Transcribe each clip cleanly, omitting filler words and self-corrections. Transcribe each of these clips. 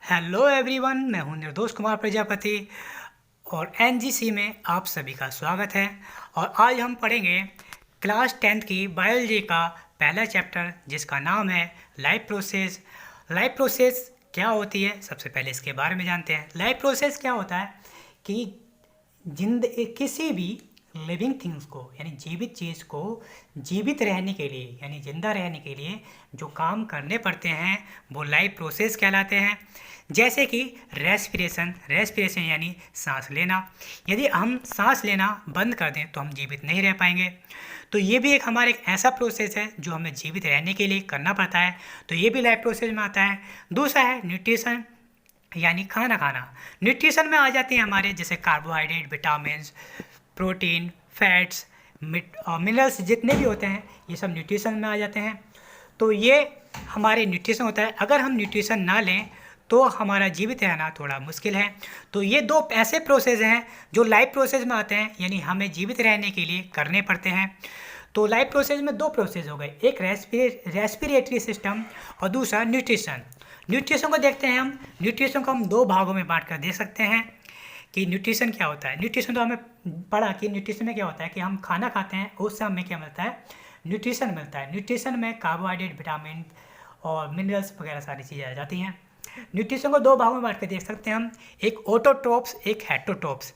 Hello everyone, मैं हूं निर्दोष कुमार प्रजापति और एनजीसी में आप सभी का स्वागत है। और आज हम पढ़ेंगे क्लास 10th की बायोलॉजी का पहला चैप्टर जिसका नाम है लाइफ प्रोसेस। लाइफ प्रोसेस क्या होती है, सबसे पहले इसके बारे में जानते हैं। लाइफ प्रोसेस क्या होता है कि किसी भी लिविंग थिंग्स को यानी जीवित चीज़ को जीवित रहने के लिए यानी जिंदा रहने के लिए जो काम करने पड़ते हैं वो लाइफ प्रोसेस कहलाते हैं। जैसे कि रेस्पिरेशन यानी सांस लेना। यदि हम सांस लेना बंद कर दें तो हम जीवित नहीं रह पाएंगे। तो ये भी एक हमारा एक ऐसा प्रोसेस है जो हमें जीवित रहने के लिए करना पड़ता है, तो ये भी लाइफ प्रोसेस में आता है। दूसरा है न्यूट्रिशन यानी खाना खाना। न्यूट्रिशन में आ जाते हैं हमारे जैसे carbohydrate, vitamin, protein, fats, minerals जितने भी होते हैं ये सब न्यूट्रिशन में आ जाते हैं। तो ये हमारे न्यूट्रिशन होता है। अगर हम न्यूट्रिशन ना लें तो हमारा जीवित रहना थोड़ा मुश्किल है। तो ये दो ऐसे प्रोसेस हैं जो लाइफ प्रोसेस में आते हैं, यानी हमें जीवित रहने के लिए करने पड़ते हैं। तो लाइफ प्रोसेस में दो प्रोसेस हो गए, एक रेस्पिरेटरी सिस्टम और दूसरा न्यूट्रिशन। न्यूट्रिशन को देखते हैं हम। न्यूट्रिशन को हम दो भागों में बांट कर देख सकते हैं कि न्यूट्रिशन क्या होता है। न्यूट्रिशन तो हमें पढ़ा कि न्यूट्रिशन में क्या होता है कि हम खाना खाते हैं उससे हमें क्या मिलता है, न्यूट्रिशन मिलता है। न्यूट्रिशन में कार्बोहाइड्रेट, विटामिन और मिनरल्स वगैरह सारी चीज़ें आ जाती हैं। न्यूट्रिशन को दो भागों में बांट कर देख सकते हैं हम, एक ऑटोट्रोप्स, एक हेटरोट्रोप्स।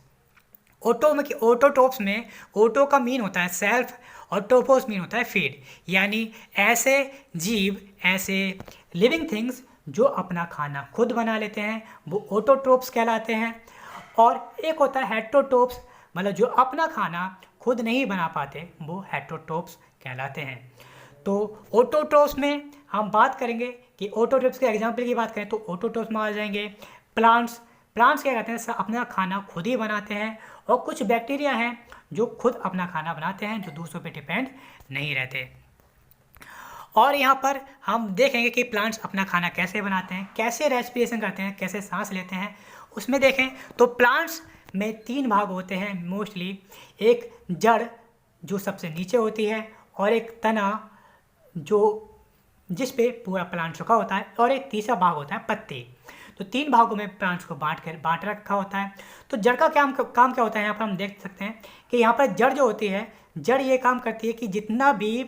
ऑटोट्रोप्स में ऑटो का मीन होता है सेल्फ और ट्रोपोस मीन होता है फीड, यानी ऐसे जीव, ऐसे लिविंग थिंग्स जो अपना खाना खुद बना लेते हैं वो ऑटोट्रोप्स कहलाते हैं। और एक होता है हेटरोट्रोप्स, मतलब जो अपना खाना खुद नहीं बना पाते वो हेटरोट्रोप्स कहलाते हैं। तो ऑटोट्रोप्स में हम बात करेंगे कि ऑटोट्रोप्स के एग्जाम्पल की बात करें तो ऑटोट्रोप्स में आ जाएंगे प्लांट्स। प्लांट्स क्या कहते हैं, अपना खाना खुद ही बनाते हैं। और कुछ बैक्टीरिया हैं जो खुद अपना खाना बनाते हैं, जो दूसरों पे डिपेंड नहीं रहते। और यहाँ पर हम देखेंगे कि प्लांट्स अपना खाना कैसे बनाते हैं, कैसे रेस्पिरेशन करते हैं, कैसे सांस लेते हैं। उसमें देखें तो प्लांट्स में तीन भाग होते हैं मोस्टली। एक जड़ जो सबसे नीचे होती है, और एक तना जो जिस पे पूरा प्लांट रुका होता है, और एक तीसरा भाग होता है पत्ती। तो तीन भागों में प्लांट्स को बांट रखा होता है। तो जड़ का काम क्या होता है, यहाँ पर हम देख सकते हैं कि यहाँ पर जड़ जो होती है, जड़ ये काम करती है कि जितना भी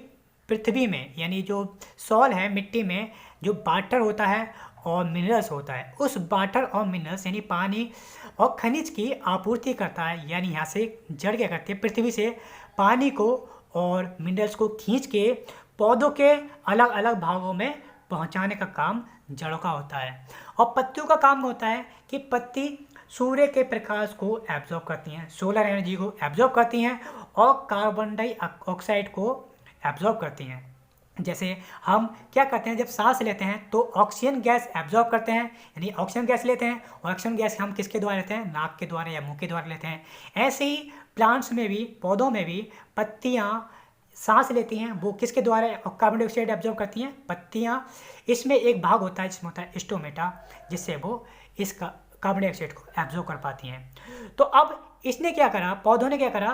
पृथ्वी में यानी जो सॉइल है, मिट्टी में जो वाटर होता है और मिनरल्स होता है, उस वाटर और मिनरल्स यानी पानी और खनिज की आपूर्ति करता है। यानी यहाँ से जड़ क्या करती है, पृथ्वी से पानी को और मिनरल्स को खींच के पौधों के अलग अलग भागों में पहुंचाने का काम जड़ों का होता है। और पत्तियों का काम होता है कि पत्ती सूर्य के प्रकाश को एब्जॉर्ब करती हैं, सोलर एनर्जी को एब्जॉर्ब करती हैं और कार्बन डाइऑक्साइड को एब्जॉर्ब करती हैं। जैसे हम क्या करते हैं, जब सांस लेते हैं तो ऑक्सीजन गैस एब्जॉर्ब करते हैं, यानी ऑक्सीजन गैस लेते हैं। और ऑक्सीजन गैस हम किसके द्वारा लेते हैं, नाक के द्वारा या मुंह के द्वारा लेते हैं। ऐसे ही प्लांट्स में भी, पौधों में भी पत्तियाँ सांस लेती हैं, वो किसके द्वारा कार्बन डाइऑक्साइड एब्जॉर्ब करती हैं, पत्तियाँ। इसमें एक भाग होता है जिसमें होता है स्टोमेटा, जिससे वो इस कार्बन डाइऑक्साइड को एब्जॉर्ब कर पाती हैं। तो अब इसने क्या करा, पौधों ने क्या करा,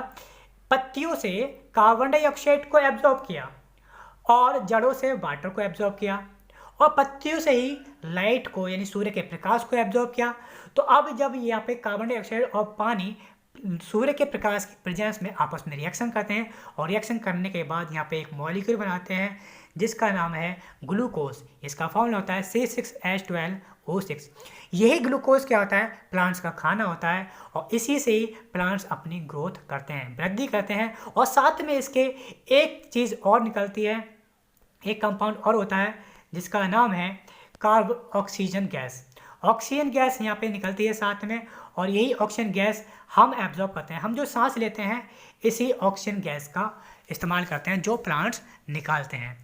पत्तियों से कार्बन डाइऑक्साइड को एब्जॉर्ब किया और जड़ों से वाटर को एब्जॉर्ब किया और पत्तियों से ही लाइट को यानी सूर्य के प्रकाश को एब्जॉर्ब किया। तो अब जब यहाँ पे कार्बन डाइऑक्साइड और पानी सूर्य के प्रकाश की प्रेजेंस में आपस में रिएक्शन करते हैं, और रिएक्शन करने के बाद यहाँ पे एक मॉलिक्यूल बनाते हैं जिसका नाम है ग्लूकोज। इसका फॉर्मूला होता है C6H12O6। यही ग्लूकोज क्या होता है, प्लांट्स का खाना होता है। और इसी से ही प्लांट्स अपनी ग्रोथ करते हैं, वृद्धि करते हैं। और साथ में इसके एक चीज़ और निकलती है, एक कंपाउंड और होता है जिसका नाम है ऑक्सीजन गैस। ऑक्सीजन गैस यहाँ पे निकलती है साथ में, और यही ऑक्सीजन गैस हम एब्जॉर्ब करते हैं। हम जो सांस लेते हैं इसी ऑक्सीजन गैस का इस्तेमाल करते हैं जो प्लांट्स निकालते हैं।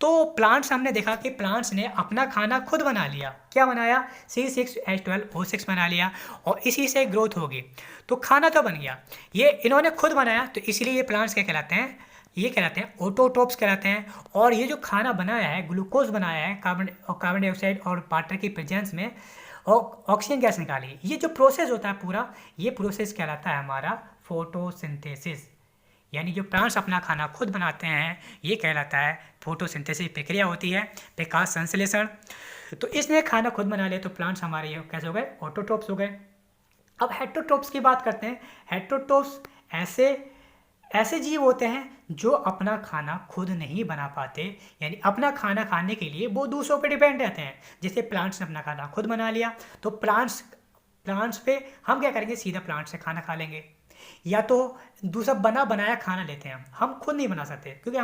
तो प्लांट्स, हमने देखा कि प्लांट्स ने अपना खाना खुद बना लिया। क्या बनाया, C6H12O6 बना लिया, और इसी से ग्रोथ होगी। तो खाना तो बन गया, ये इन्होंने खुद बनाया, तो इसीलिए ये प्लांट्स क्या कहलाते हैं, ये कहलाते हैं ऑटोट्रोप्स कहलाते हैं। और ये जो खाना बनाया है, ग्लूकोज बनाया है कार्बन डाइऑक्साइड और वाटर की प्रेजेंस में, और ऑक्सीजन गैस निकाली, ये जो प्रोसेस होता है पूरा, ये प्रोसेस कहलाता है हमारा फोटोसिंथेसिस। यानी जो प्लांट्स अपना खाना खुद बनाते हैं ये कहलाता है फोटोसिंथेसिस प्रक्रिया होती है, प्रकाश संश्लेषण। तो इसने खाना खुद बना लिया तो प्लांट्स हमारे ये कैसे हो गए, ऑटोट्रोप्स हो गए। अब हेटरोट्रोप्स की बात करते हैं। हेटरोट्रोप्स ऐसे जीव होते हैं जो अपना खाना खुद नहीं बना पाते, यानी अपना खाना खाने के लिए वो दूसरों पे डिपेंड रहते हैं। जैसे प्लांट्स ने अपना खाना खुद बना लिया तो प्लांट्स पे हम क्या करेंगे, सीधा प्लांट से खाना खा लेंगे, या तो दूसरा बना बनाया खाना लेते हैं। हम खुद नहीं बना सकते क्योंकि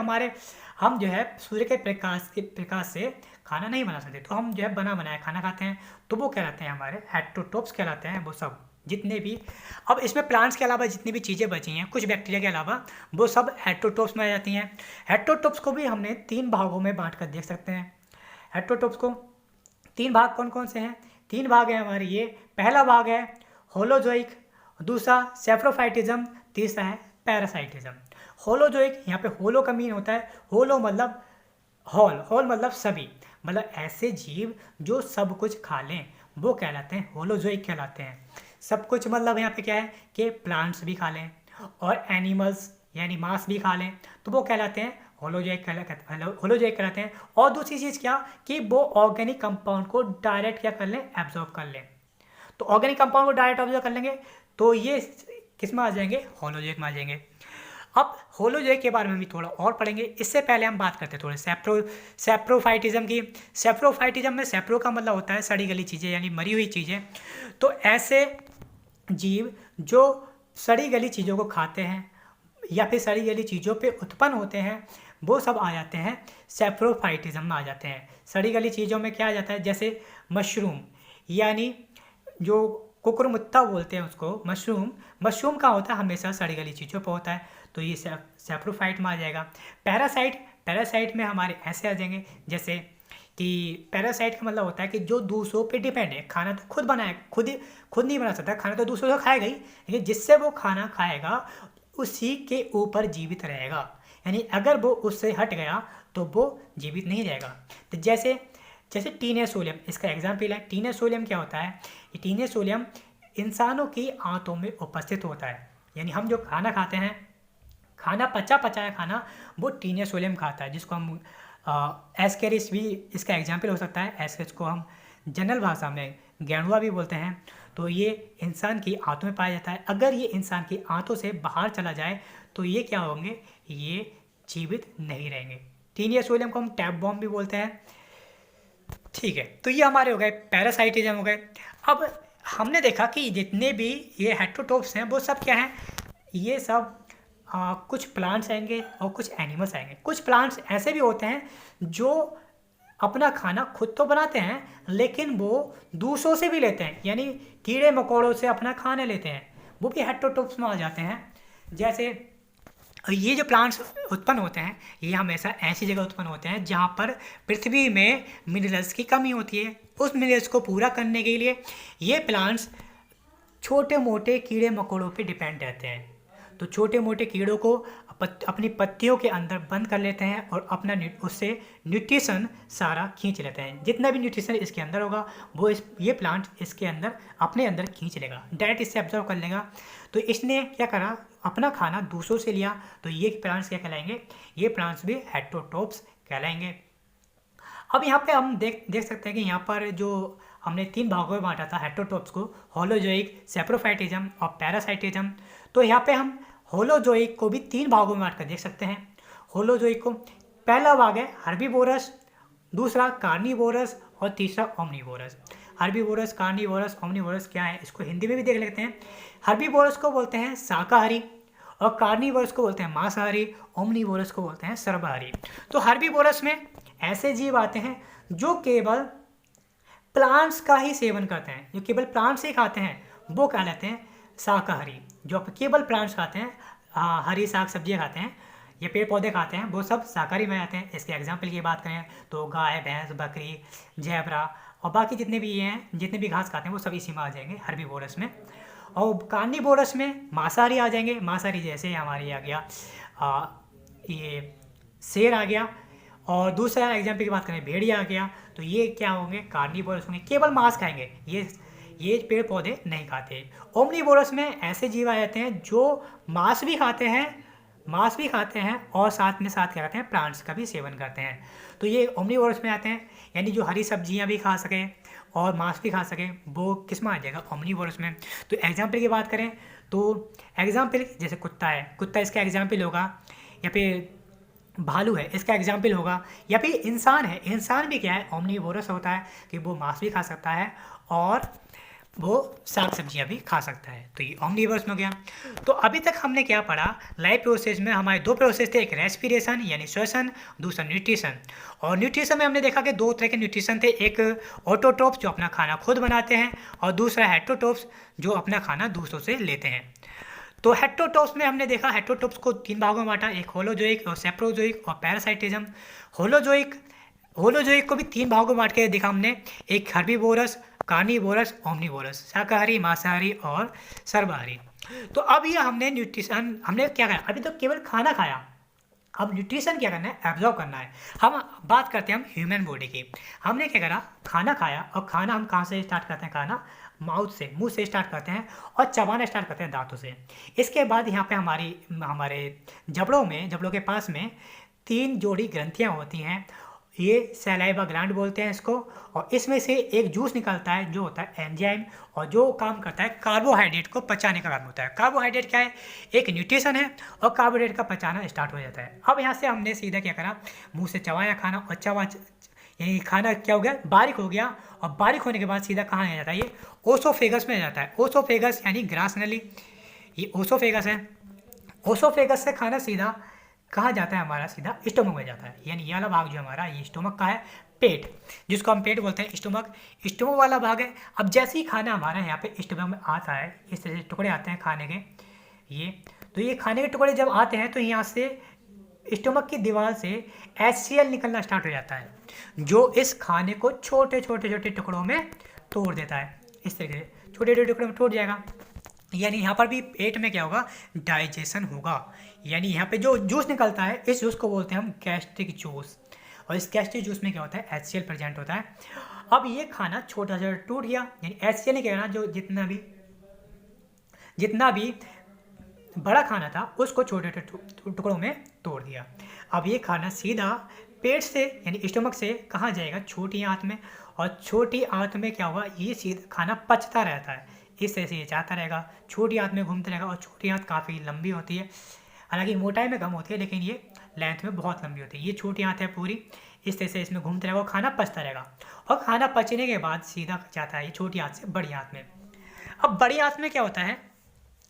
हम जो है सूर्य के प्रकाश से खाना नहीं बना सकते, तो हम जो है बना बनाया खाना खाते हैं। तो वो कहलाते हैं हमारे हेटरोट्रोप्स कहलाते हैं वो सब जितने भी। अब इसमें प्लांट्स के अलावा जितनी भी चीज़ें बची हैं कुछ बैक्टीरिया के अलावा, वो सब हेटरोट्रोप्स में आ जाती हैं। हेटरोट्रोप्स को भी हमने 3 भागों में बांट कर देख सकते हैं। हेटरोट्रोप्स को 3 भाग कौन कौन से हैं, 3 भाग हैं हमारे ये। पहला भाग है होलोजोइक, दूसरा सेफ्रोफाइटिज्म, तीसरा है पैरासाइटिज्म। होलोजोइक, यहाँ पे होलो का मीन होता है, होलो मतलब होल मतलब सभी, मतलब ऐसे जीव जो सब कुछ खा लें वो कहलाते हैं होलोजोइक कहलाते हैं। सब कुछ मतलब यहाँ पे क्या है कि प्लांट्स भी खा लें और एनिमल्स यानी मांस भी खा लें तो वो कहलाते हैं होलोजोइक कहलाते हैं। और दूसरी चीज़ क्या कि वो ऑर्गेनिक कंपाउंड को डायरेक्ट क्या कर लें, एब्जॉर्ब कर लें। तो ऑर्गेनिक कंपाउंड को डायरेक्ट ऑब्जर्व कर लेंगे तो ये किस में आ जाएंगे, होलोजोइक में आ जाएंगे। अब होलोजोइक के बारे में भी थोड़ा और पढ़ेंगे, इससे पहले हम बात करते हैं थोड़े सेप्रोफाइटिज्म की। सेप्रोफाइटिज्म में सेप्रो का मतलब होता है सड़ी गली चीज़ें यानी मरी हुई चीज़ें। तो ऐसे जीव जो सड़ी गली चीज़ों को खाते हैं या फिर सड़ी गली चीज़ों पे उत्पन्न होते हैं वो सब आ जाते हैं सेप्रोफाइटिज्म में आ जाते हैं। सड़ी गली चीज़ों में क्या आ जाता है, जैसे मशरूम, यानी जो कुकुरमुत्ता बोलते हैं उसको, मशरूम का होता है हमेशा सड़ी गली चीज़ों पर होता है, तो ये सेप्रोफाइट में आ जाएगा। पैरासाइट में हमारे ऐसे आ जाएंगे जैसे कि पैरासाइट का मतलब होता है कि जो दूसरों पे डिपेंड है, खाना तो खुद बनाए, खुद नहीं बना सकता, खाना तो दूसरों से खाएगा ही, लेकिन जिससे वो खाना खाएगा उसी के ऊपर जीवित रहेगा, यानी अगर वो उससे हट गया तो वो जीवित नहीं रहेगा। तो जैसे टीनस सोलियम, इसका एग्जाम्पल है। टीनस सोलियम क्या होता है, ये टीनस सोलियम इंसानों की आंतों में उपस्थित होता है, यानी हम जो खाना खाते हैं, खाना पचाया खाना वो टीनस सोलियम खाता है, जिसको हम एस्केरिस भी इसका एग्जाम्पल हो सकता है। एस्केरिस को हम जनरल भाषा में गेंडुआ भी बोलते हैं। तो ये इंसान की आंतों में पाया जाता है। अगर ये इंसान की आंतों से बाहर चला जाए तो ये क्या होंगे, ये जीवित नहीं रहेंगे। टीनस सोलियम को हम टैप बॉम्ब भी बोलते हैं। ठीक है, तो ये हमारे हो गए पैरासाइटिज्म हो गए। अब हमने देखा कि जितने भी ये हेटरोट्रोप्स हैं वो सब क्या हैं, ये सब कुछ प्लांट्स आएंगे और कुछ एनिमल्स आएंगे। कुछ प्लांट्स ऐसे भी होते हैं जो अपना खाना खुद तो बनाते हैं लेकिन वो दूसरों से भी लेते हैं, यानी कीड़े मकोड़ों से अपना खाना लेते हैं, वो भी हेटरोट्रोप्स में आ जाते हैं। जैसे ये जो प्लांट्स उत्पन्न होते हैं ये हमेशा ऐसी जगह उत्पन्न होते हैं जहाँ पर पृथ्वी में मिनरल्स की कमी होती है। उस मिनरल्स को पूरा करने के लिए ये प्लांट्स छोटे मोटे कीड़े मकोड़ों पे डिपेंड रहते हैं। तो छोटे मोटे कीड़ों को अपनी पत्तियों के अंदर बंद कर लेते हैं और अपना उससे न्यूट्रिशन सारा खींच लेते हैं। जितना भी न्यूट्रिशन इसके अंदर होगा वो ये प्लांट इसके अंदर अपने अंदर खींच लेगा, डायरेक्ट इससे ऑब्जर्व कर लेगा। तो इसने क्या करा, अपना खाना दूसरों से लिया, तो ये प्लांट्स क्या कहलाएंगे, ये प्लांट्स भी हेटरोट्रोप्स कहलाएंगे। अब यहाँ पे हम देख सकते हैं कि यहाँ पर जो हमने 3 भागों में बांटा था हेटरोट्रोप्स को, होलोजोइक, सेप्रोफाइटिज्म और पैरासाइटिज्म। तो यहाँ पे हम होलोजोइक को भी 3 भागों में बांट कर देख सकते हैं। होलोजोइक को पहला भाग है हर्बीवोरस, दूसरा कार्निवोरस और तीसरा ओमनीवोरस। हर्बीवोरस, कार्निवोरस, ओमनीवोरस क्या है इसको हिंदी में भी देख लेते हैं। हर्बीवोरस को बोलते हैं शाकाहारी और कार्निवोरस को बोलते हैं मांसाहारी, ओमनीवोरस को बोलते हैं सर्वाहारी। तो हर्बीवोरस में ऐसे जीव आते हैं जो केवल प्लांट्स का ही सेवन करते हैं, जो केवल प्लांट्स ही खाते हैं वो कहलाते हैं शाकाहारी। जो केवल प्लांट्स खाते हैं, हरी साग सब्जियां खाते हैं, ये पेड़ पौधे खाते हैं, वो सब शाकाहारी में आते हैं। इसके एग्जाम्पल की बात करें तो गाय, भैंस, बकरी, जैबरा और बाकी जितने भी ये हैं, जितने भी घास खाते हैं वो सब इसी में आ जाएंगे हर्बीवोरस में। और कार्निवोरस में मांसाहारी आ जाएंगे। मांसाहारी जैसे हमारे आ गया ये शेर आ गया, और दूसरा एग्जाम्पल की बात करें भेड़िया आ गया। तो ये क्या होंगे, कार्निवोरस होंगे, केवल मांस खाएंगे, ये पेड़ पौधे नहीं खाते। ओमनीवोरस में ऐसे जीव आ जाते हैं जो मांस भी खाते हैं मांस भी खाते हैं और साथ क्या करते हैं, प्लांट्स का भी सेवन करते हैं। तो ये ओमनीवोरस में आते हैं, यानी जो हरी सब्जियां भी खा सकें और मांस भी खा सकें, वो किस में आ जाएगा, ओमनीवोरस में। तो एग्जाम्पल की बात करें तो एग्जाम्पल जैसे कुत्ता है, कुत्ता इसका एग्जाम्पल होगा, या फिर भालू है इसका एग्जाम्पल होगा, या फिर इंसान है, इंसान भी क्या है, ओमनीवोरस होता है कि वो मांस भी खा सकता है और वो साग सब्जियां भी खा सकता है। तो ये ओमनीवोरस में हो गया। तो अभी तक हमने क्या पढ़ा, लाइफ प्रोसेस में हमारे दो प्रोसेस थे, एक रेस्पिरेशन यानी श्वसन, दूसरा न्यूट्रिशन। और न्यूट्रिशन में हमने देखा कि दो तरह के न्यूट्रिशन थे, एक ऑटोट्रोप्स जो अपना खाना खुद बनाते हैं, और दूसरा हेटरोट्रोप्स जो अपना खाना दूसरों से लेते हैं। तो हेटरोट्रोप्स में हमने देखा, हेटरोट्रोप्स को 3 भागों में बांटा, एक होलोजोइक और सेप्रोजोइक और पैरासाइटिज्म। होलोजोइक को भी 3 भागों में बांट के देखा हमने, एक हर्बीवोरस, कार्निवोरस, ओमनीवोरस, शाकाहारी, मांसाहारी और सर्वाहारी। तो अब ये हमने न्यूट्रिशन हमने क्या खाया, अभी तो केवल खाना खाया, अब न्यूट्रिशन क्या करना है, एब्जॉर्ब करना है। हम बात करते हैं हम ह्यूमन बॉडी की। हमने क्या करा, खाना खाया, और खाना हम कहाँ से स्टार्ट करते हैं, खाना माउथ से, मुंह से स्टार्ट करते हैं और चबाना स्टार्ट करते हैं दांतों से। इसके बाद यहाँ पे हमारे जबड़ों के पास में 3 जोड़ी ग्रंथियाँ होती हैं, ये सैलाइवा ग्लैंड बोलते हैं इसको, और इसमें से एक जूस निकलता है जो होता है एंजाइम, और जो काम करता है कार्बोहाइड्रेट को पचाने का काम होता है। कार्बोहाइड्रेट क्या है, एक न्यूट्रिशन है, और कार्बोहाइड्रेट का पचाना स्टार्ट हो जाता है। अब यहाँ से हमने सीधा क्या करा, मुंह से चबाया खाना, और यही खाना क्या हो गया, बारीक हो गया, और बारीक होने के बाद सीधा कहाँ आ जाता है, ये ओसोफेगस में आ जाता है। ओसोफेगस यानी ग्रास नली, ये ओसोफेगस है। ओसोफेगस से खाना सीधा कहाँ जाता है, हमारा सीधा स्टोमक में जाता है, यानी ये वाला भाग जो हमारा ये स्टोमक का है, पेट, जिसको हम पेट बोलते हैं, स्टोमक वाला भाग है। अब जैसे ही खाना हमारा यहाँ पे स्टोमक में आता है, इस तरह से टुकड़े आते हैं खाने के, ये खाने के टुकड़े जब आते हैं तो यहाँ से स्टोमक की दीवार से HCl निकलना स्टार्ट हो जाता है, जो इस खाने को छोटे छोटे टुकड़ों में तोड़ देता है। इस तरीके से छोटे छोटे टुकड़ों में टूट जाएगा, यानी यहाँ पर भी पेट में क्या होगा, डाइजेशन होगा। यानी यहाँ पे जो जूस निकलता है, इस जूस को बोलते हैं हम गैस्ट्रिक जूस, और इस गैस्ट्रिक जूस में क्या होता है, HCl प्रेजेंट होता है। अब ये खाना छोटा सा टूट गया, यानी HCl ने क्या करना, जो जितना भी बड़ा खाना था उसको छोटे छोटे टुकड़ों में तोड़ दिया। अब ये खाना सीधा पेट से यानी स्टोमक से कहाँ जाएगा, छोटी आंत में, और छोटी आंत में क्या हुआ, ये सीधा खाना पचता रहता है, इस तरह से ये जाता रहेगा, छोटी आंत में घूमता रहेगा। और छोटी आंत काफ़ी लंबी होती है, हालांकि मोटाई में कम होती है, लेकिन ये लेंथ में बहुत लंबी होती है। ये छोटी आंत है पूरी, इस तरह से इसमें घूमता रहेगा और खाना पचता रहेगा, और खाना पचने के बाद सीधा जाता है ये छोटी आंत से बड़ी आंत में। अब बड़ी आंत में क्या होता है,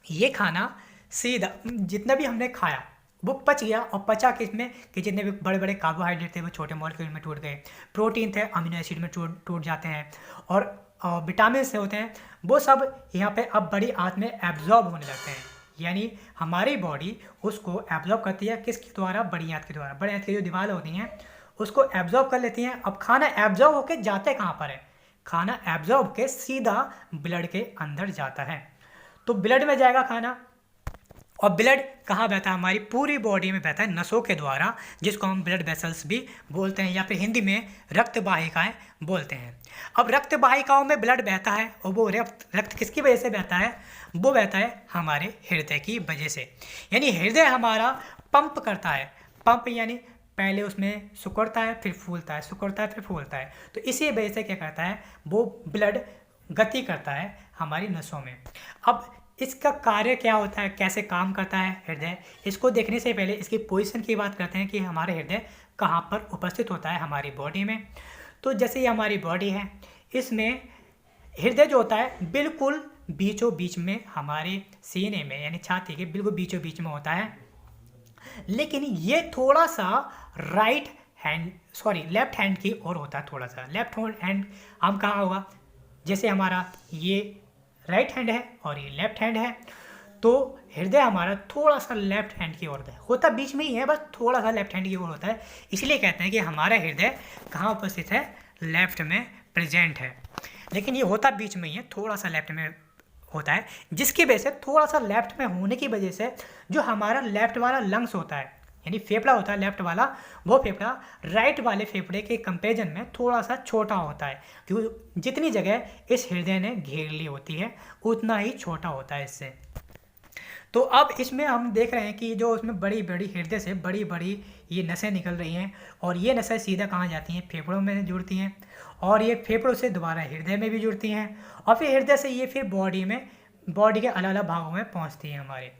ये खाना सीधा जितना भी हमने खाया वो पच गया, और पचा किस में कि जितने भी बड़े बड़े कार्बोहाइड्रेट थे वो छोटे मॉलिक्यूल में टूट गए, प्रोटीन थे अमीनो एसिड में टूट जाते हैं, और विटामिन से होते हैं, वो सब यहाँ पे अब बड़ी आंत में एब्जॉर्ब होने लगते हैं। यानी हमारी बॉडी उसको एब्जॉर्ब करती है, किसके द्वारा, बड़ी आंत के द्वारा। बड़ी आंत की जो दीवार होती हैं उसको एब्जॉर्ब कर लेती हैं। अब खाना एब्जॉर्ब होकर जाते कहाँ पर है, खाना एब्जॉर्ब के सीधा ब्लड के अंदर जाता है। तो ब्लड में जाएगा खाना, और ब्लड कहाँ बहता है, हमारी पूरी बॉडी में बहता है नसों के द्वारा, जिसको हम ब्लड वेसल्स भी बोलते हैं, या फिर हिंदी में रक्त वाहिकाएँ बोलते हैं। अब रक्त वाहिकाओं में ब्लड बहता है, और वो रक्त किसकी वजह से बहता है, वो बहता है हमारे हृदय की वजह से। यानी हृदय हमारा पंप करता है, पंप यानी पहले उसमें सिकुड़ता है फिर फूलता है, सिकुड़ता है फिर फूलता है। तो इसी वजह से क्या करता है, वो ब्लड गति करता है हमारी नसों में। अब इसका कार्य क्या होता है, कैसे काम करता है हृदय, इसको देखने से पहले इसकी पोजीशन की बात करते हैं कि हमारा हृदय कहाँ पर उपस्थित होता है हमारी बॉडी में। तो जैसे ये हमारी बॉडी है, इसमें हृदय जो होता है बिल्कुल बीचों बीच में, हमारे सीने में यानी छाती के बिल्कुल बीचों बीच में होता है। लेकिन ये थोड़ा सा लेफ्ट हैंड की ओर होता है, थोड़ा सा लेफ्ट हैंड हम कहाँ होगा, जैसे हमारा ये राइट हैंड है और ये लेफ्ट हैंड है, तो हृदय हमारा थोड़ा सा लेफ्ट हैंड की ओर होता है, बीच में ही है, बस थोड़ा सा लेफ्ट हैंड की ओर होता है। इसलिए कहते हैं कि हमारा हृदय कहाँ उपस्थित है, लेफ्ट में प्रेजेंट है। लेकिन ये होता बीच में ही है, थोड़ा सा लेफ्ट में होता है, जिसकी वजह से थोड़ा सा लेफ्ट में होने की वजह से जो हमारा लेफ्ट वाला लंग्स होता है यानी फेफड़ा होता है लेफ्ट वाला, वो फेफड़ा राइट वाले फेफड़े के कंपेरिजन में थोड़ा सा छोटा होता है, क्योंकि जितनी जगह इस हृदय ने घेर ली होती है उतना ही छोटा होता है इससे। तो अब इसमें हम देख रहे हैं कि जो उसमें बड़ी बड़ी हृदय से बड़ी बड़ी ये नसें निकल रही हैं और ये नसें सीधा कहाँ जाती हैं, फेफड़ों में जुड़ती हैं और ये फेफड़ों से दोबारा हृदय में भी जुड़ती हैं और फिर हृदय से ये फिर बॉडी के अलग अलग भागों में पहुँचती हैं हमारे।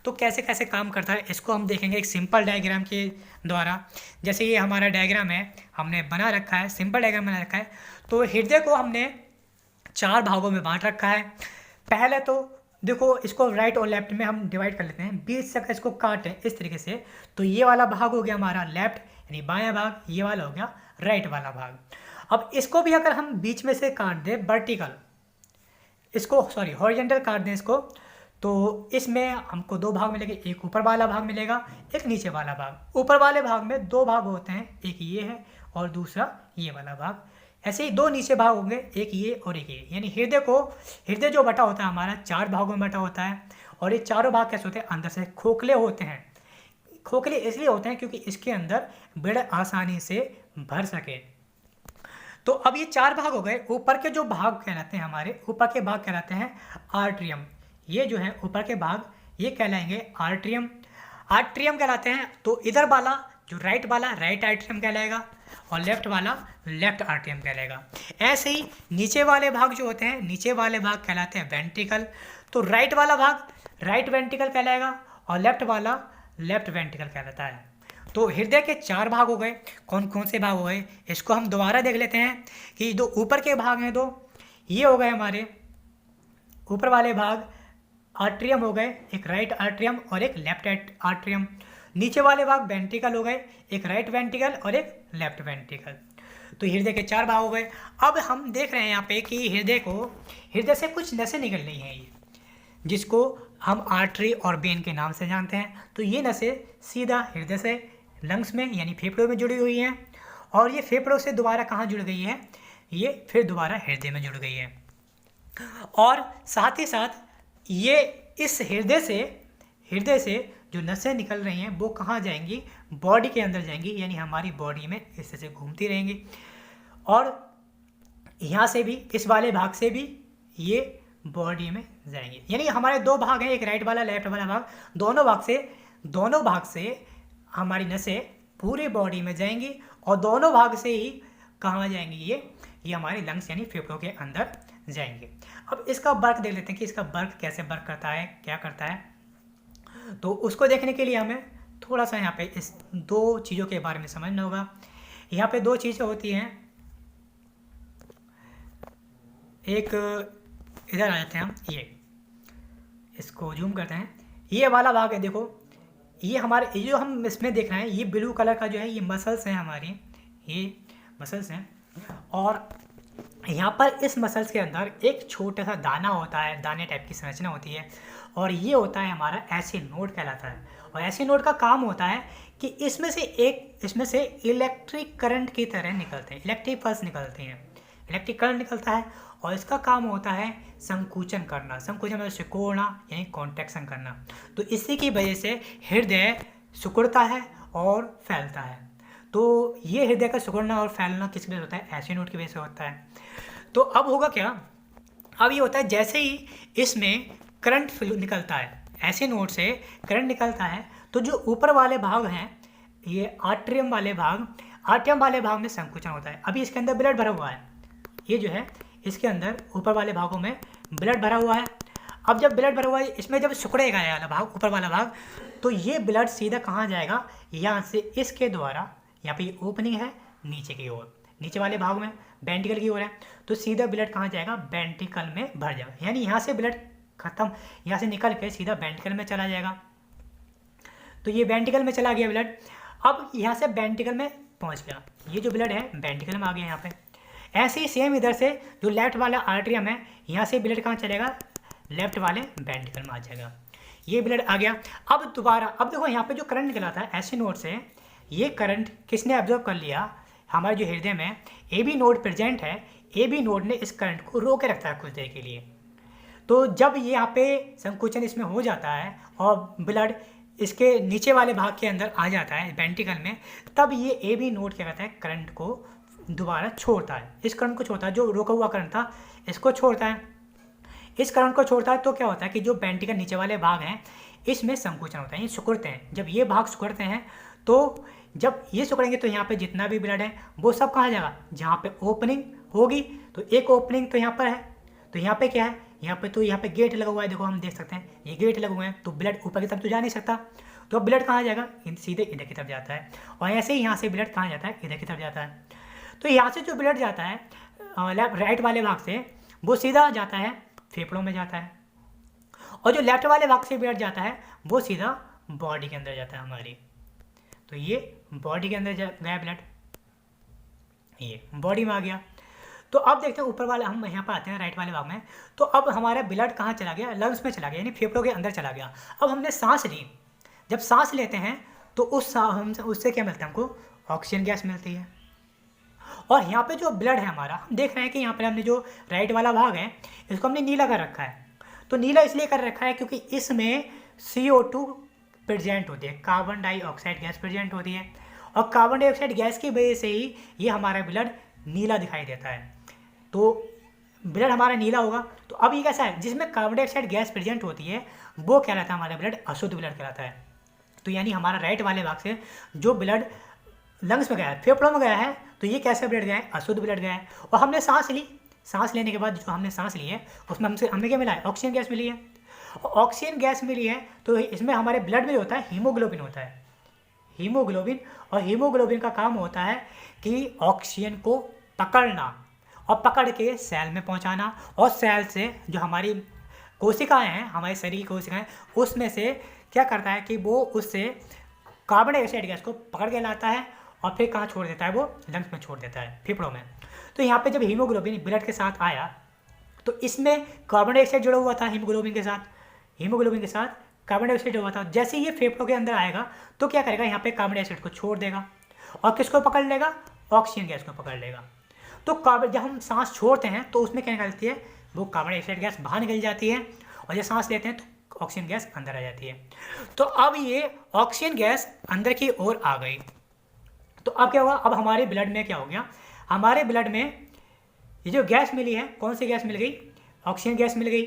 तो कैसे कैसे काम करता है इसको हम देखेंगे एक सिंपल डायग्राम के द्वारा। जैसे ये हमारा डायग्राम है, हमने बना रखा है, सिंपल डायग्राम बना रखा है। तो हृदय को हमने 4 भागों में बांट रखा है। पहले तो देखो इसको राइट और लेफ्ट में हम डिवाइड कर लेते हैं, बीच से अगर इसको काटें इस तरीके से तो ये वाला भाग हो गया हमारा लेफ्ट यानी बायां भाग, ये वाला हो गया राइट वाला भाग। अब इसको भी अगर हम बीच में से काट दें वर्टिकल, इसको सॉरी हॉरिजॉन्टल काट दें इसको, तो इसमें हमको 2 भाग मिलेंगे, एक ऊपर वाला भाग मिलेगा, एक नीचे वाला भाग। ऊपर वाले भाग में 2 भाग होते हैं, एक ये है और दूसरा ये वाला भाग। ऐसे ही 2 नीचे भाग होंगे, एक ये और एक ये। यानी हृदय जो बटा होता है हमारा 4 भागों में बटा होता है और ये चारों भाग कैसे होते हैं, अंदर से खोखले होते हैं। खोखले इसलिए होते हैं क्योंकि इसके अंदर ब्लड आसानी से भर सके। तो अब ये 4 भाग हो गए। ऊपर के जो भाग कहलाते हैं हमारे, ऊपर के भाग कहलाते हैं आर्ट्रियम। ये जो है ऊपर के भाग ये कहलाएंगे आर्ट्रियम। आर्ट्रियम कहलाते हैं। तो इधर वाला जो राइट वाला राइट आर्ट्रियम कहलाएगा और लेफ्ट वाला लेफ्ट आर्ट्रियम कहलाएगा। ऐसे ही नीचे वाले भाग जो होते हैं, नीचे वाले भाग कहलाते हैं वेंट्रिकल। तो राइट वाला भाग राइट वेंट्रिकल कहलाएगा और लेफ्ट वाला लेफ्ट वेंट्रिकल कहलाता है। तो हृदय के 4 भाग हो गए। कौन कौन से भाग हो गए इसको हम दोबारा देख लेते हैं कि जो ऊपर के भाग हैं 2 ये हो गए हमारे ऊपर वाले भाग आर्ट्रियम हो गए, एक राइट आर्ट्रियम और एक लेफ्ट आर्ट्रियम। नीचे वाले भाग वेंट्रिकल हो गए, एक राइट वेंट्रिकल और एक लेफ्ट वेंट्रिकल। तो हृदय के 4 भाग हो गए। अब हम देख रहे हैं यहाँ पे कि हृदय से कुछ नसें निकल रही हैं ये, जिसको हम आर्टरी और वेन के नाम से जानते हैं। तो ये नसें सीधा हृदय से लंग्स में यानी फेफड़ों में जुड़ी हुई हैं और ये फेफड़ों से दोबारा कहाँ जुड़ गई है, ये फिर दोबारा हृदय में जुड़ गई है। और साथ ही साथ ये इस हृदय से जो नसें निकल रही हैं वो कहाँ जाएंगी, बॉडी के अंदर जाएंगी, यानी हमारी बॉडी में इस तरह से घूमती रहेंगी। और यहाँ से भी इस वाले भाग से भी ये बॉडी में जाएंगे। यानी हमारे 2 भाग हैं, एक राइट वाला लेफ्ट वाला भाग। दोनों भाग से हमारी नसें पूरी बॉडी में जाएंगी और दोनों भाग से ही कहाँ जाएंगी, ये हमारे लंग्स यानी फेफड़ों के अंदर जाएंगे। अब इसका वर्क देख लेते हैं कि इसका वर्क कैसे वर्क करता है, क्या करता है। तो उसको देखने के लिए हमें थोड़ा सा यहाँ पे इस 2 चीज़ों के बारे में समझना होगा। यहाँ पे 2 चीज़ें होती हैं, एक इधर आ जाते हैं हम, ये इसको जूम करते हैं, ये वाला भाग है। देखो ये हमारे जो हम इसमें देख रहे हैं ये ब्लू कलर का जो है ये मसल्स हैं हमारी, ये मसल्स हैं। और यहाँ पर इस मसल्स के अंदर एक छोटा सा दाना होता है, दाने टाइप की संरचना होती है और ये होता है हमारा ऐसे नोड कहलाता है। और ऐसे नोड का काम होता है कि इसमें से इलेक्ट्रिक करंट की तरह निकलते हैं, इलेक्ट्रिक पल्स निकलती हैं, इलेक्ट्रिक करंट निकलता है और इसका काम होता है संकुचन करना। संकुचन मतलब सिकुड़ना यानी कॉन्ट्रैक्शन करना। तो इसी की वजह से हृदय सिकुड़ता है और फैलता है। तो ये हृदय का सिकुड़ना और फैलना किस वजह से होता है, ऐसे नोड की वजह से होता है। तो अब होगा क्या, अब ये होता है जैसे ही इसमें करंट निकलता है, ऐसे नोड से करंट निकलता है, तो जो ऊपर वाले भाग हैं ये आर्ट्रियम वाले भाग में संकुचन होता है। अभी इसके अंदर ब्लड भरा हुआ है, ये जो है इसके अंदर ऊपर वाले भागों में ब्लड भरा हुआ है। अब जब ब्लड भरा हुआ है इसमें जब सिकुड़ेगा ये वाला भाग, ऊपर वाला भाग, तो ये ब्लड सीधा कहाँ जाएगा, यहाँ से इसके द्वारा, यहाँ पे ये ओपनिंग है नीचे की ओर, नीचे वाले भाग में वेंट्रिकल की ओर है, तो सीधा ब्लड कहाँ जाएगा, वेंट्रिकल में भर जाएगा। यानी यहाँ से ब्लड खत्म, यहाँ से निकल के सीधा वेंट्रिकल में चला जाएगा। तो ये वेंट्रिकल में चला गया ब्लड। अब यहाँ से वेंट्रिकल में पहुँच गया, ये जो ब्लड है वेंट्रिकल में आ गया यहाँ पे। ऐसे ही सेम इधर से जो लेफ्ट वाला आर्ट्रियम है, यहाँ से ब्लड कहाँ चलेगा, लेफ्ट वाले वेंट्रिकल में आ जाएगा। ये ब्लड आ गया। अब दोबारा, अब देखो यहाँ पे जो करंट निकला था ऐसे नोड से, ये करंट किसने एब्जॉर्ब कर लिया, हमारे जो हृदय में ए बी नोड प्रेजेंट है, ए बी नोड ने इस करंट को रोके रखता है कुछ देर के लिए। तो जब ये यहाँ पे संकुचन इसमें हो जाता है और ब्लड इसके नीचे वाले भाग के अंदर आ जाता है वेंट्रिकल में, तब ये ए बी नोड क्या कहता है, करंट को दोबारा छोड़ता है, इस करंट को छोड़ता है, जो रोका हुआ करंट था इसको छोड़ता है। इस करंट को छोड़ता है तो क्या होता है कि जो वेंट्रिकल नीचे वाले भाग हैं इसमें संकुचन होता है, ये सिकुड़ते हैं। जब ये भाग सिकुड़ते हैं तो जब ये सिकुड़ेंगे तो यहाँ पे जितना भी ब्लड है वो सब कहाँ जाएगा, जहाँ पे ओपनिंग होगी। तो एक ओपनिंग तो यहाँ पर है, तो यहाँ पे क्या है, यहाँ पे गेट लगा हुआ है, देखो हम देख सकते हैं ये गेट लगे हुए हैं, तो ब्लड ऊपर की तरफ तो जा नहीं सकता। तो अब ब्लड कहाँ जाएगा, सीधे इधर की तरफ जाता है। और ऐसे ही यहाँ से ब्लड कहाँ जाता है, इधर की तरफ जाता है। तो यहाँ से जो ब्लड जाता है राइट वाले भाग से, वो सीधा जाता है फेफड़ों में जाता है, और जो लेफ्ट वाले भाग से ब्लड जाता है वो सीधा बॉडी के अंदर जाता है हमारी। तो ये बॉडी के अंदर गया ब्लड, ये बॉडी में आ गया। तो अब देखते हैं ऊपर वाले, हम यहाँ पर आते हैं राइट वाले भाग में। तो अब हमारा ब्लड कहाँ चला गया, लंग्स में चला गया, यानी फेफड़ों के अंदर चला गया। अब हमने सांस ली, जब सांस लेते हैं तो उससे क्या मिलता है, हमको ऑक्सीजन गैस मिलती है। और यहाँ पे जो ब्लड है हमारा, हम देख रहे हैं कि यहाँ पर हमने जो राइट वाला भाग है इसको हमने नीला कर रखा है। तो नीला इसलिए कर रखा है क्योंकि इसमें CO2 प्रेजेंट होती है, कार्बन डाइऑक्साइड गैस प्रेजेंट होती है, और कार्बन डाइऑक्साइड गैस की वजह से ही ये हमारा ब्लड नीला दिखाई देता है। तो ब्लड हमारा नीला होगा। तो अब ये कैसा है, जिसमें कार्बन डाइऑक्साइड गैस प्रेजेंट होती है वो कहलाता है हमारा ब्लड अशुद्ध ब्लड कहलाता है। तो यानी हमारा राइट वाले भाग से जो ब्लड लंग्स में गया है, फेफड़ों में गया है, तो ये कैसे ब्लड गया है, अशुद्ध ब्लड गया है। और हमने सांस ली, सांस लेने के बाद जो हमने सांस ली है उसमें हमें क्या मिला है, ऑक्सीजन गैस मिली है। और ऑक्सीजन गैस मिली है तो इसमें हमारे ब्लड में होता है हीमोग्लोबिन होता है, हीमोग्लोबिन। और हीमोग्लोबिन का काम होता है कि ऑक्सीजन को पकड़ना और पकड़ के सेल में पहुंचाना, और सेल से जो हमारी कोशिकाएं हैं, हमारे शरीर की कोशिकाएं, उसमें से क्या करता है कि वो उससे कार्बन डाइऑक्साइड गैस को पकड़ के लाता है और फिर कहाँ छोड़ देता है, वो लंग्स में छोड़ देता है, फेफड़ों में। तो यहाँ पे जब हीमोग्लोबिन ब्लड के साथ आया तो इसमें कार्बन डाइऑक्साइड जुड़ा हुआ था हीमोग्लोबिन के साथ, हीमोग्लोबिन के साथ कार्बन डाइऑक्साइड जुड़ा हुआ था। जैसे ही ये फेफड़ों के अंदर आएगा तो क्या करेगा, यहाँ पे कार्बन डाइऑक्साइड को छोड़ देगा और किसको पकड़ लेगा, ऑक्सीजन गैस को पकड़ लेगा। तो कार्बन, जब हम सांस छोड़ते हैं तो उसमें क्या निकलती है, वो कार्बन डाइऑक्साइड गैस बाहर निकल जाती है, और जब सांस लेते हैं तो ऑक्सीजन गैस अंदर आ जाती है। तो अब ये ऑक्सीजन गैस अंदर की ओर आ गई। तो अब क्या हुआ, अब हमारे ब्लड में क्या हो गया, हमारे ब्लड में ये जो गैस मिली है, कौन सी गैस मिल गई, ऑक्सीजन गैस मिल गई।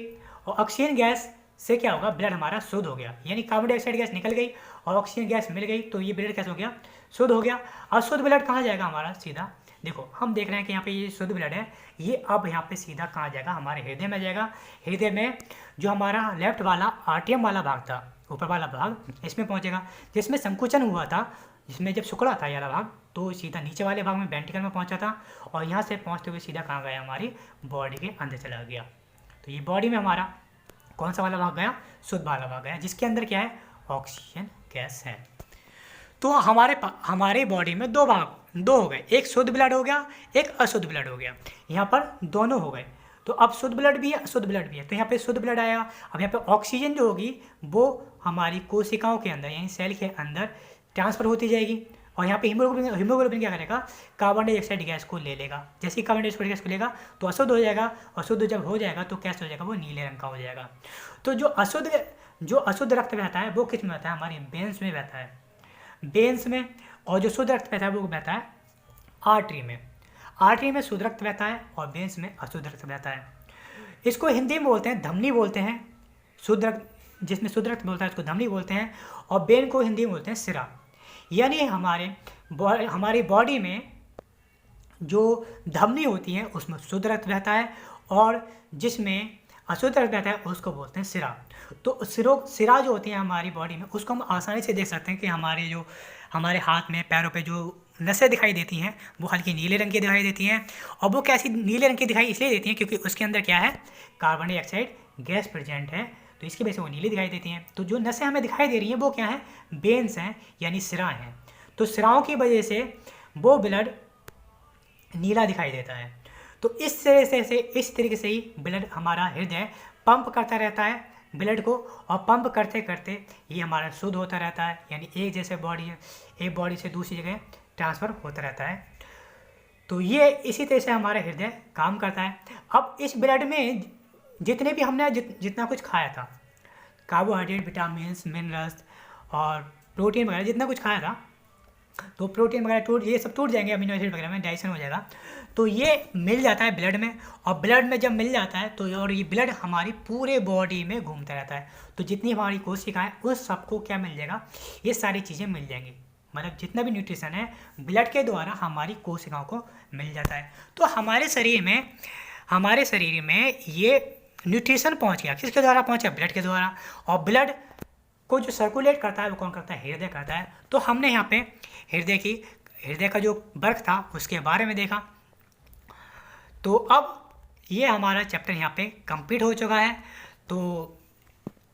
और ऑक्सीजन गैस से क्या होगा, ब्लड हमारा शुद्ध हो गया, यानी कार्बन डाइऑक्साइड गैस निकल गई और ऑक्सीजन गैस मिल गई, तो ये ब्लड कैसे हो गया, शुद्ध हो गया। और शुद्ध ब्लड कहाँ जाएगा हमारा, सीधा देखो हम देख रहे हैं कि यहाँ पे ये शुद्ध ब्लड है, ये अब यहाँ पे सीधा कहाँ जाएगा, हमारे हृदय में जाएगा। हृदय में जो हमारा लेफ्ट वाला आर्टियम वाला भाग था, ऊपर वाला भाग, इसमें पहुँचेगा, जिसमें संकुचन हुआ था, जिसमें जब सिकुड़ा था ये वाला भाग, तो सीधा नीचे वाले भाग में वेंट्रिकल में पहुंचा था, और यहाँ से पहुंचते हुए सीधा कहाँ गया, हमारी बॉडी के अंदर चला गया। तो ये बॉडी में हमारा कौन सा वाला भाग गया, शुद्ध वाला भाग गया, जिसके अंदर क्या है, ऑक्सीजन गैस है। तो हमारे बॉडी में दो हो गए, एक शुद्ध ब्लड हो गया, एक अशुद्ध ब्लड हो गया। यहाँ पर दोनों हो गए। तो अब शुद्ध ब्लड भी है, अशुद्ध ब्लड भी है। तो यहाँ पे शुद्ध ब्लड आया। अब यहाँ पे ऑक्सीजन जो होगी वो हमारी कोशिकाओं के अंदर, यानी सेल के अंदर ट्रांसफर होती जाएगी, और यहाँ पे हीमोग्लोबिन क्या करेगा, कार्बन डाइऑक्साइड गैस को ले लेगा। जैसे ही कार्बन डाइऑक्साइड गैस को लेगा तो अशुद्ध हो जाएगा, और शुद्ध जब हो जाएगा तो कैसे हो जाएगा, वो नीले रंग का हो जाएगा। तो जो अशुद्ध रक्त बहता है वो किस में बहता है, हमारी वेन्स में बहता है, वेन्स में। और जो शुद्ध रक्त बहता है वो बहता है आर्टरी में। आर्टरी में शुद्ध रक्त बहता है और वेन्स में अशुद्ध रक्त बहता है। इसको हिंदी में बोलते हैं धमनी बोलते हैं, शुद्ध रक्त, जिसमें शुद्ध रक्त बोलता है उसको धमनी बोलते हैं, और वेन को हिंदी में बोलते हैं सिरा। यानी हमारी बॉडी में जो धमनी होती है उसमें शुद्ध रक्त बहता है, और जिसमें अशुद्ध रक्त बहता है उसको बोलते हैं सिरा। तो सिरा जो होती है हमारी बॉडी में, उसको हम आसानी से देख सकते हैं कि हमारे हाथ में, पैरों पे जो नसें दिखाई देती हैं वो हल्की नीले रंग की दिखाई देती हैं। और वो कैसी नीले रंग की दिखाई इसलिए देती हैं क्योंकि उसके अंदर क्या है, कार्बन डाइऑक्साइड गैस प्रेजेंट है, तो इसकी वजह से वो नीली दिखाई देती हैं। तो जो नसें हमें दिखाई दे रही हैं वो क्या है, वेन्स हैं, यानी सिरा हैं। तो सिराओं की वजह से वो ब्लड नीला दिखाई देता है। तो इस तरीके से ही ब्लड, हमारा हृदय पंप करता रहता है ब्लड को, और पंप करते करते ये हमारा शुद्ध होता रहता है, यानी एक बॉडी से दूसरी जगह ट्रांसफ़र होता रहता है। तो ये इसी तरह से हमारा हृदय काम करता है। अब इस ब्लड में जितने भी हमने जितना कुछ खाया था, कार्बोहाइड्रेट, विटामिन, मिनरल्स और प्रोटीन वगैरह जितना कुछ खाया था, तो प्रोटीन वगैरह ये सब टूट जाएंगे, अमीनो एसिड वगैरह में डाइजेशन हो जाएगा। तो ये मिल जाता है ब्लड में, और ब्लड में जब मिल जाता है तो और ये ब्लड हमारी पूरे बॉडी में घूमता रहता है, तो जितनी हमारी कोशिकाएं उस सबको क्या मिल जाएगा, ये सारी चीज़ें मिल जाएंगी। मतलब जितना भी न्यूट्रिशन है ब्लड के द्वारा हमारी कोशिकाओं को मिल जाता है। तो हमारे शरीर में ये न्यूट्रिशन पहुंच गया, किसके द्वारा पहुंचा, ब्लड के द्वारा। और ब्लड को जो सर्कुलेट करता है वो कौन करता है, हृदय करता है। तो हमने यहाँ पे हृदय का जो वर्क था उसके बारे में देखा। तो अब ये हमारा चैप्टर यहाँ पे कंप्लीट हो चुका है। तो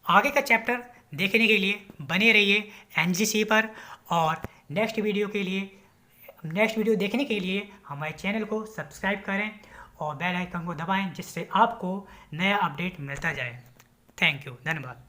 आगे का चैप्टर देखने के लिए बने रहिए एनजीसी पर, और नेक्स्ट वीडियो देखने के लिए हमारे चैनल को सब्सक्राइब करें और बेल आइकन को दबाएं, जिससे आपको नया अपडेट मिलता जाए। थैंक यू, धन्यवाद।